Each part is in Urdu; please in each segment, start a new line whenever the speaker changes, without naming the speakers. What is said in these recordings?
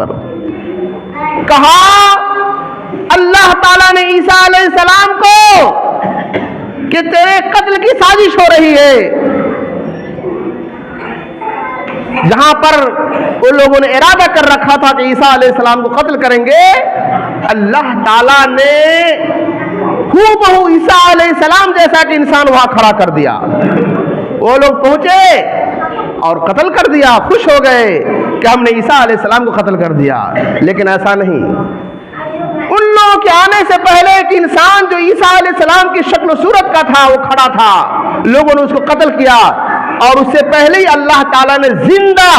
اکبر. کہا اللہ تعالیٰ نے عیسیٰ علیہ السلام کو کہ تیرے قتل کی سازش ہو رہی ہے. جہاں پر ان لوگوں نے ارادہ کر رکھا تھا کہ عیسیٰ علیہ السلام کو قتل کریں گے، اللہ تعالیٰ نے ہو بہو عیسیٰ علیہ السلام جیسا کہ انسان وہاں کھڑا کر دیا. وہ لوگ پہنچے اور قتل کر دیا، خوش ہو گئے کہ ہم نے عیسیٰ علیہ السلام کو قتل کر دیا. لیکن ایسا نہیں. ان لوگوں کے آنے سے پہلے ایک انسان جو عیسیٰ علیہ السلام کی شکل و صورت کا تھا وہ کھڑا تھا، لوگوں نے اس کو قتل کیا. اور اس سے پہلے ہی اللہ تعالیٰ نے زندہ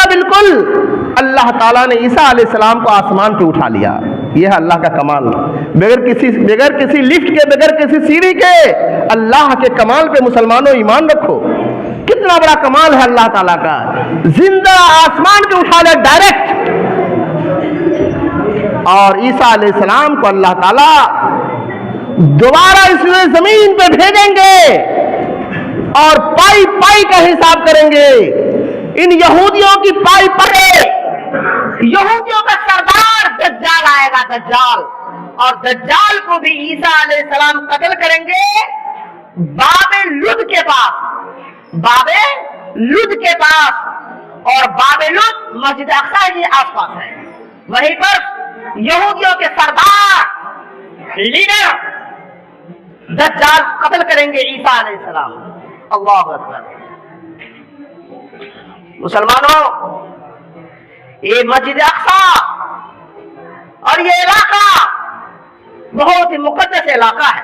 بالکل اللہ تعالیٰ نے عیسیٰ علیہ السلام کو آسمان پہ اٹھا لیا. یہ ہے اللہ کا کمال. بغیر کسی لفٹ کے، بغیر کسی سیڑھی کے اللہ کے کمال پہ مسلمانوں ایمان رکھو. کتنا بڑا کمال ہے اللہ تعالیٰ کا. زندہ آسمان پہ اٹھا لیا ڈائریکٹ. اور عیسیٰ علیہ السلام کو اللہ تعالیٰ دوبارہ اس زمین پہ بھیجیں گے اور پائی پائی کا حساب کریں گے. ان یہودیوں کی پائی پڑے. یہودیوں کا سردار دجال آئے گا، دجال. اور دجال کو بھی عیسیٰ علیہ السلام قتل کریں گے باب لد کے پاس. باب لد کے پاس. اور باب لد مسجد اقصی کے آس پاس ہے. وہیں پر یہودیوں کے سردار لیڈر دجال قتل کریں گے عیسیٰ علیہ السلام. اللہ اکبر. مسلمانوں، یہ مسجد اقصی اور یہ علاقہ بہت ہی مقدس علاقہ ہے.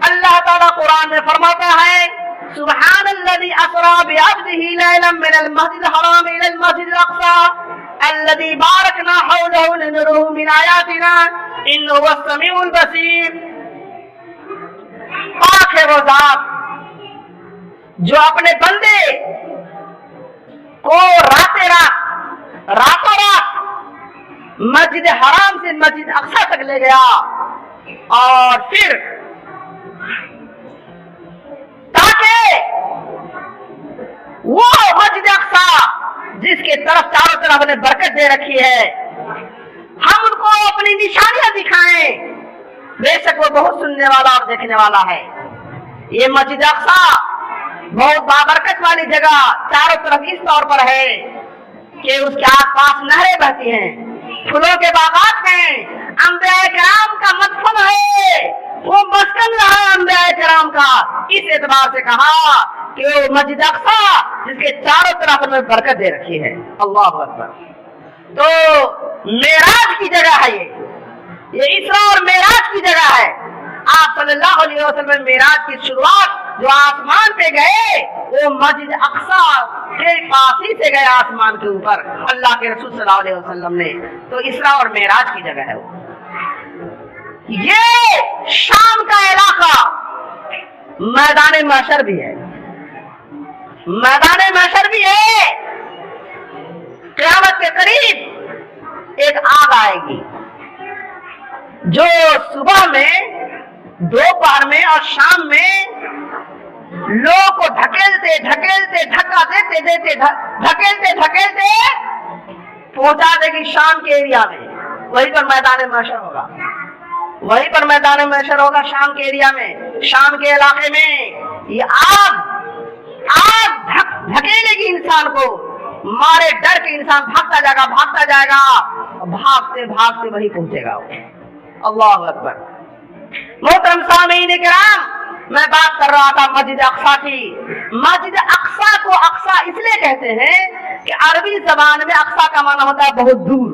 اللہ تعالیٰ قرآن میں فرماتا ہے سبحان الذي اسرى بعبده ليلا من المسجد الحرام الى المسجد الاقصى الذي باركنا حوله لنريه من آياتنا انه هو السميع البصير. پاک ہے وہ ذات جو اپنے بندے کو راتوں رات مسجد حرام سے مسجد اقصی تک لے گیا. اور پھر تاکہ وہ مسجد اقصی جس کے طرف چاروں طرف نے برکت دے رکھی ہے ہم ان کو اپنی نشانیاں دکھائیں. بے شک وہ بہت سننے والا اور دیکھنے والا ہے. یہ مسجد اقصی بہت بابرکت والی جگہ چاروں طرف اس طور پر ہے کہ اس کے آس پاس نہریں بہتی ہیں، پھولوں کے باغات ہیں، انبیاء کرام کا مدفن ہے، وہ مسکن رہا ہے انبیاء کرام کا. اس اعتبار سے کہا کہ وہ مسجد اقصی جس کے چاروں طرف میں برکت دے رکھی ہے. اللہ اکبر. تو معراج کی جگہ ہے یہ اسراء اور معراج کی جگہ ہے. آپ صلی اللہ علیہ وسلم معراج کی شروعات جو آسمان پہ گئے وہ مسجد اقصی کے پاس ہی سے گئے آسمان کے اوپر اللہ کے رسول صلی اللہ علیہ وسلم نے. تو اسراء اور معراج کی جگہ ہے وہ. یہ شام کا علاقہ میدان محشر بھی ہے. میدان محشر بھی ہے. قیامت کے قریب ایک آگ آئے گی جو صبح میں، دوپہر میں اور شام میں لوگوں کو دھکیلتے دھکا دیتے پہنچا دے گی شام کے ایریا میں. وہیں پر میدان محشر ہوگا. وہیں پر میدان محشر ہوگا شام کے ایریا میں، شام کے علاقے میں. یہ آگ دھکیلے گی انسان کو. مارے ڈر کے انسان بھاگتا جائے گا بھاگتے وہی پہنچے گا. اللہ اکبر. محترم سامعین کرام، میں بات کر رہا تھا مسجد اقصی کی. مسجد اقصی کو اقصی اس لیے کہتے ہیں کہ عربی زبان میں اقصی کا معنی ہوتا ہے بہت دور.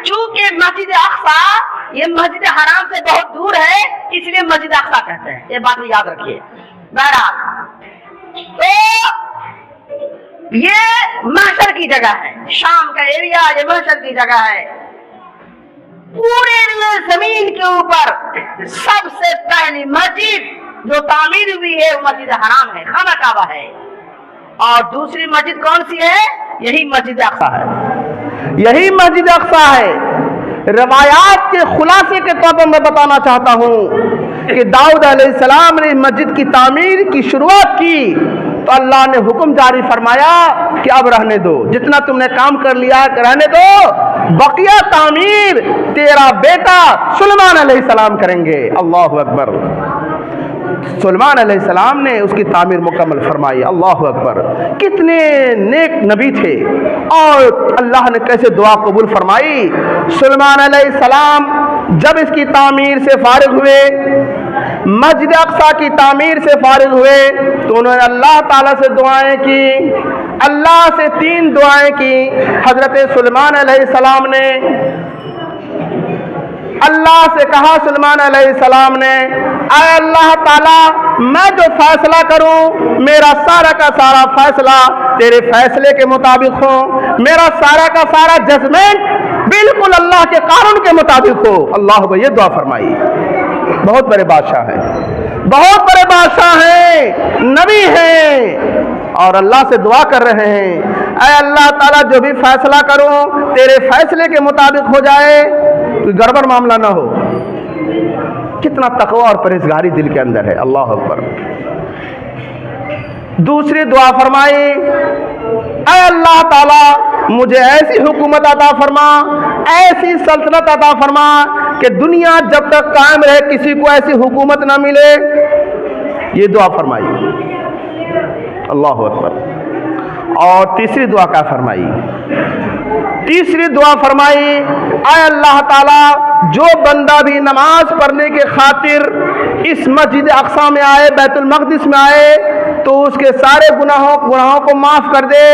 چونکہ مسجد اقصی یہ مسجد حرام سے بہت دور ہے اس لیے مسجد اقصی کہتے ہیں. یہ بات یاد رکھیے. بہرحال تو یہ محشر کی جگہ ہے. شام کا ایریا یہ محشر کی جگہ ہے. پورے زمین کے اوپر سب سے پہلی مسجد جو تعمیر ہوئی ہے وہ مسجد حرام ہے، خانہ کعبہ ہے. اور دوسری مسجد کون سی ہے؟ یہی مسجد اقصی ہے. یہی مسجد اقصی ہے. روایات کے خلاصے کے طور پر میں بتانا چاہتا ہوں کہ داؤد علیہ السلام نے مسجد کی تعمیر کی شروعات کی تو اللہ نے حکم جاری فرمایا
کہ اب رہنے دو، جتنا تم نے کام کر لیا رہنے دو، بقیہ تعمیر تیرا بیٹا سلیمان علیہ السلام کریں گے۔ اللہ اکبر۔ سلیمان علیہ السلام نے اس کی تعمیر مکمل فرمائی۔ اللہ اکبر۔ کتنے نیک نبی تھے اور اللہ نے کیسے دعا قبول فرمائی۔ سلیمان علیہ السلام جب اس کی تعمیر سے فارغ ہوئے، مسجد اقصی کی تعمیر سے فارغ ہوئے، تو انہوں نے اللہ تعالیٰ سے دعائیں کی، اللہ سے 3 دعائیں کی۔ حضرت سلیمان علیہ السلام نے اللہ سے کہا، سلیمان علیہ السلام نے، اے اللہ تعالیٰ میں جو فیصلہ کروں میرا سارا کا سارا فیصلہ تیرے فیصلے کے مطابق ہو، میرا سارا کا سارا ججمنٹ بالکل اللہ کے قانون کے مطابق ہو۔ اللہ کو یہ دعا فرمائی۔ بہت بڑے بادشاہ ہیں، بہت بڑے بادشاہ ہیں، نبی ہیں، اور اللہ سے دعا کر رہے ہیں، اے اللہ تعالیٰ جو بھی فیصلہ کروں تیرے فیصلے کے مطابق ہو جائے، کوئی گڑبڑ معاملہ نہ ہو۔ کتنا تقوی اور پرہیزگاری دل کے اندر ہے۔ اللہ اکبر۔ دوسری دعا فرمائی، اے اللہ تعالیٰ مجھے ایسی حکومت عطا فرما، ایسی سلطنت عطا فرما کہ دنیا جب تک قائم رہے کسی کو ایسی حکومت نہ ملے۔ یہ دعا فرمائی۔ اللہ اکبر۔ اور تیسری دعا کیا فرمائی؟ تیسری دعا فرمائی، اے اللہ تعالیٰ جو بندہ بھی نماز پڑھنے کے خاطر اس مسجد اقصی میں آئے، بیت المقدس میں آئے، تو اس کے سارے گناہوں کو معاف کر دے۔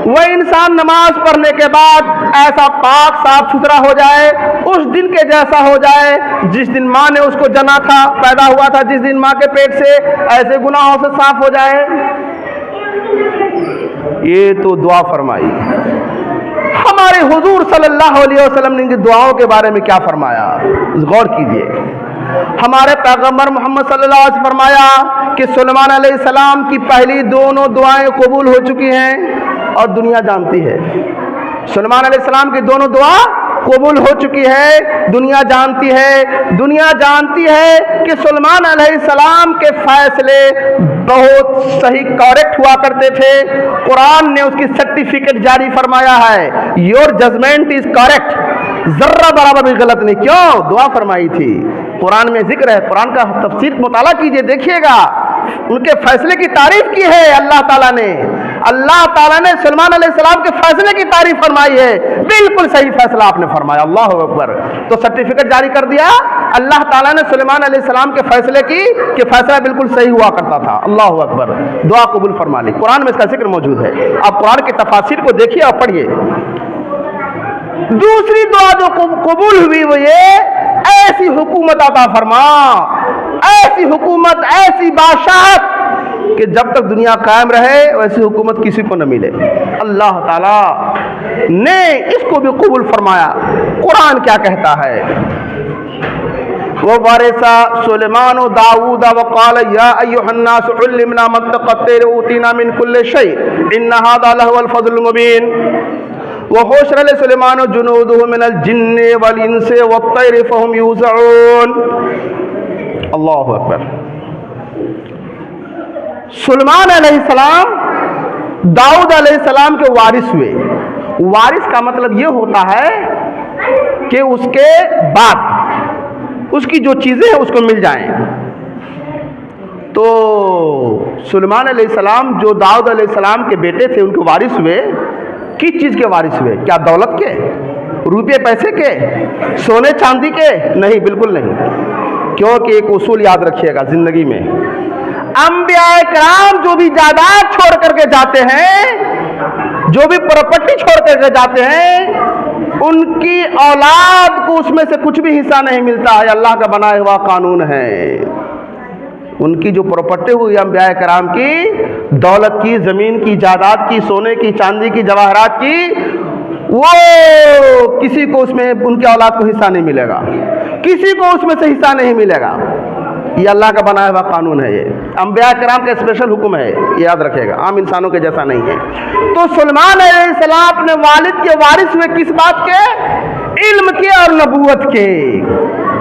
وہ انسان نماز پڑھنے کے بعد ایسا پاک صاف ستھرا ہو جائے، اس دن کے جیسا ہو جائے جس دن ماں نے اس کو جنا تھا، پیدا ہوا تھا، جس دن ماں کے پیٹ سے، ایسے گناہوں سے صاف ہو جائے۔ یہ تو دعا فرمائی۔ ہمارے حضور صلی اللہ علیہ وسلم نے ان کی دعاؤں کے بارے میں کیا فرمایا، غور کیجئے۔ ہمارے پیغمبر محمد صلی اللہ علیہ وسلم فرمایا کہ سلیمان علیہ السلام کی پہلی دونوں دعائیں قبول ہو چکی ہیں اور دنیا جانتی ہے۔ سلیمان علیہ السلام کی دونوں دعا قبول ہو چکی ہے، دنیا جانتی ہے۔ دنیا جانتی ہے کہ سلیمان علیہ السلام کے فیصلے بہت صحیح کریکٹ ہوا کرتے تھے۔ قرآن نے اس کی سرٹیفکیٹ جاری فرمایا ہے، یور ججمنٹ از کریکٹ، ذرہ برابر بھی غلط نہیں۔ کیوں؟ دعا فرمائی تھی۔ قرآن میں ذکر ہے، قرآن کا تفسیر مطالعہ کیجئے، دیکھیے گا ان کے فیصلے کی تعریف کی ہے اللہ تعالیٰ نے۔ اللہ تعالیٰ نے سلیمان علیہ السلام کے فیصلے کی تعریف فرمائی ہے، بالکل صحیح فیصلہ آپ نے فرمایا۔ اللہ اکبر۔ تو سرٹیفکیٹ جاری کر دیا اللہ تعالیٰ نے سلیمان علیہ السلام کے فیصلے کی کہ فیصلہ بالکل صحیح ہوا کرتا تھا۔ اللہ اکبر۔ دعا قبول فرما لی، قرآن میں اس کا ذکر موجود ہے، آپ قرآن کی تفاسیر کو دیکھیے اور پڑھیے۔ دوسری دعا جو قبول ہوئی وہ یہ، ایسی حکومت عطا فرما، ایسی حکومت، ایسی بادشاہت کہ جب تک دنیا قائم رہے ویسی حکومت کسی کو نہ ملے۔ اللہ تعالیٰ نے اس کو بھی قبول فرمایا۔ قرآن کیا کہتا ہے؟ وَوَرِثَ سُلَيْمَانُ دَاوُودَ وَقَالَ يَا أَيُّهَا النَّاسُ عُلِّمْنَا مَنطِقَ الطَّيْرِ وَأُوتِينَا مِنْ كُلِّ شَيْءٍ إِنَّ هَذَا لَهُوَ الْفَضْلُ الْمُبِينُ وَحُشِرَ لِسُلَيْمَانَ جُنُودُهُ مِنَ الْجِنِّ وَالْإِنسِ وَالطَّيْرِ فَهُمْ يُوزَعُونَ۔ اللہ اکبر۔ سلیمان علیہ السلام داؤد علیہ السلام کے وارث ہوئے۔ وارث کا مطلب یہ ہوتا ہے کہ اس کے بعد اس کی جو چیزیں ہیں اس کو مل جائیں۔ تو سلیمان علیہ السلام جو داؤد علیہ السلام کے بیٹے تھے ان کے وارث ہوئے، کس چیز کے وارث ہوئے؟ کیا دولت کے، روپے پیسے کے، سونے چاندی کے؟ نہیں، بالکل نہیں۔ کیونکہ ایک اصول یاد رکھیے گا زندگی میں، انبیاء کرام جو بھی جائیداد چھوڑ کر کے جاتے ہیں، جو بھی پراپرٹی چھوڑ کر کے جاتے ہیں، ان کی اولاد کو اس میں سے کچھ بھی حصہ نہیں ملتا ہے، اللہ کا بنایا ہوا قانون ہے۔ ان کی جو پراپرٹی ہوئی انبیاء کرام کی، دولت کی، زمین کی، جائیداد کی، سونے کی، چاندی کی، جواہرات کی، وہ کسی کو اس میں ان کے اولاد کو حصہ نہیں ملے گا، کسی کو اس میں سے حصہ نہیں ملے گا۔ یہ اللہ کا بنایا ہوا قانون ہے، یہ انبیاء کرام کا اسپیشل حکم ہے، یہ یاد رکھے گا، عام انسانوں کے جیسا نہیں ہے۔ تو سلیمان علیہ السلام اپنے والد کے وارث ہوئے کس بات کے؟ علم کے اور نبوت کے۔